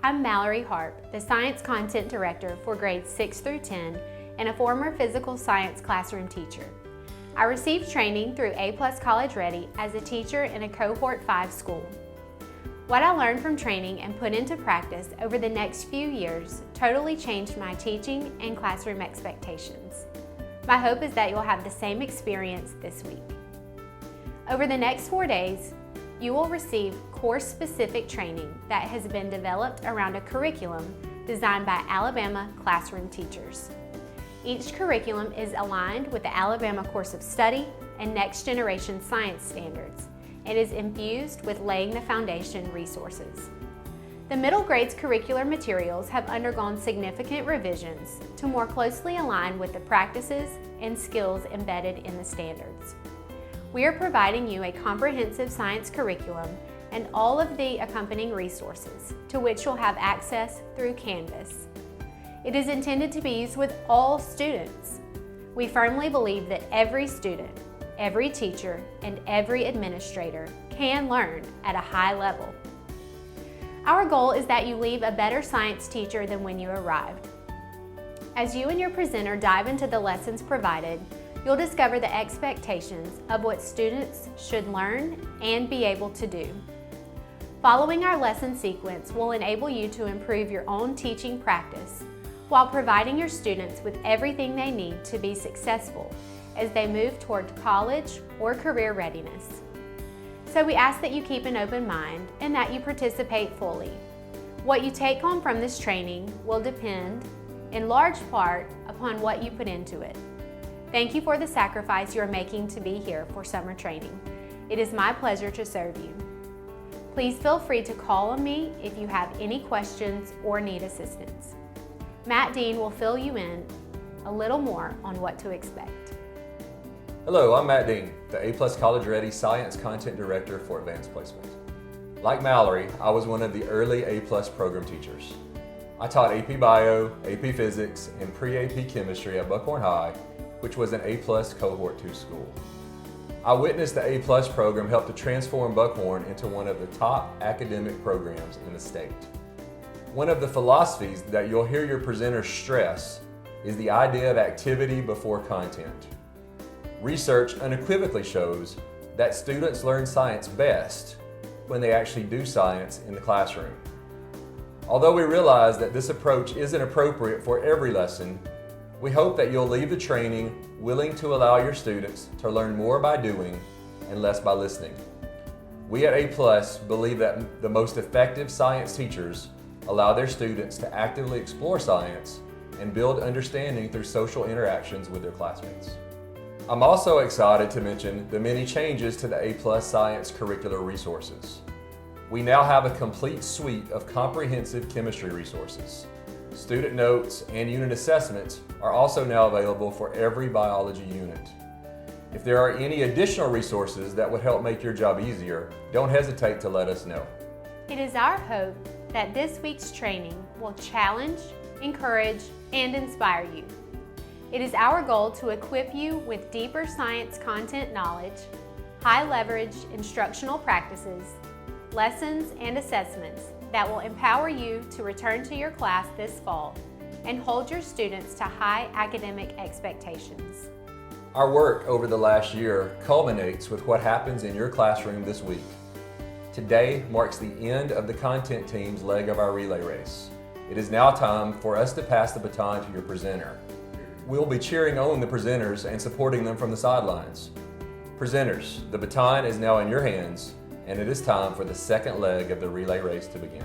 I'm Mallory Harp, the Science Content Director for grades 6 through 10 and a former physical science classroom teacher. I received training through A+ College Ready as a teacher in a Cohort 5 school. What I learned from training and put into practice over the next few years totally changed my teaching and classroom expectations. My hope is that you'll have the same experience this week. Over the next 4 days, you will receive course-specific training that has been developed around a curriculum designed by Alabama classroom teachers. Each curriculum is aligned with the Alabama Course of Study and Next Generation Science Standards and is infused with laying the foundation resources. The middle grades curricular materials have undergone significant revisions to more closely align with the practices and skills embedded in the standards. We are providing you a comprehensive science curriculum and all of the accompanying resources to which you'll have access through Canvas. It is intended to be used with all students. We firmly believe that every student, every teacher, and every administrator can learn at a high level. Our goal is that you leave a better science teacher than when you arrived. As you and your presenter dive into the lessons provided, you'll discover the expectations of what students should learn and be able to do. Following our lesson sequence will enable you to improve your own teaching practice while providing your students with everything they need to be successful as they move toward college or career readiness. So we ask that you keep an open mind and that you participate fully. What you take home from this training will depend, in large part, upon what you put into it. Thank you for the sacrifice you are making to be here for summer training. It is my pleasure to serve you. Please feel free to call on me if you have any questions or need assistance. Matt Dean will fill you in a little more on what to expect. Hello, I'm Matt Dean, the A+ College Ready Science Content Director for Advanced Placement. Like Mallory, I was one of the early A+ program teachers. I taught AP Bio, AP Physics, and Pre-AP Chemistry at Buckhorn High, which was an A+ Cohort 2 school. I witnessed the A+ program help to transform Buckhorn into one of the top academic programs in the state. One of the philosophies that you'll hear your presenters stress is the idea of activity before content. Research unequivocally shows that students learn science best when they actually do science in the classroom. Although we realize that this approach isn't appropriate for every lesson, we hope that you'll leave the training willing to allow your students to learn more by doing and less by listening. We at A+ believe that the most effective science teachers allow their students to actively explore science and build understanding through social interactions with their classmates. I'm also excited to mention the many changes to the A+ Science curricular resources. We now have a complete suite of comprehensive chemistry resources. Student notes and unit assessments are also now available for every biology unit. If there are any additional resources that would help make your job easier, don't hesitate to let us know. It is our hope that this week's training will challenge, encourage, and inspire you. It is our goal to equip you with deeper science content knowledge, high-leverage instructional practices, lessons, and assessments that will empower you to return to your class this fall and hold your students to high academic expectations. Our work over the last year culminates with what happens in your classroom this week. Today marks the end of the content team's leg of our relay race. It is now time for us to pass the baton to your presenter. We'll be cheering on the presenters and supporting them from the sidelines. Presenters, the baton is now in your hands, and it is time for the second leg of the relay race to begin.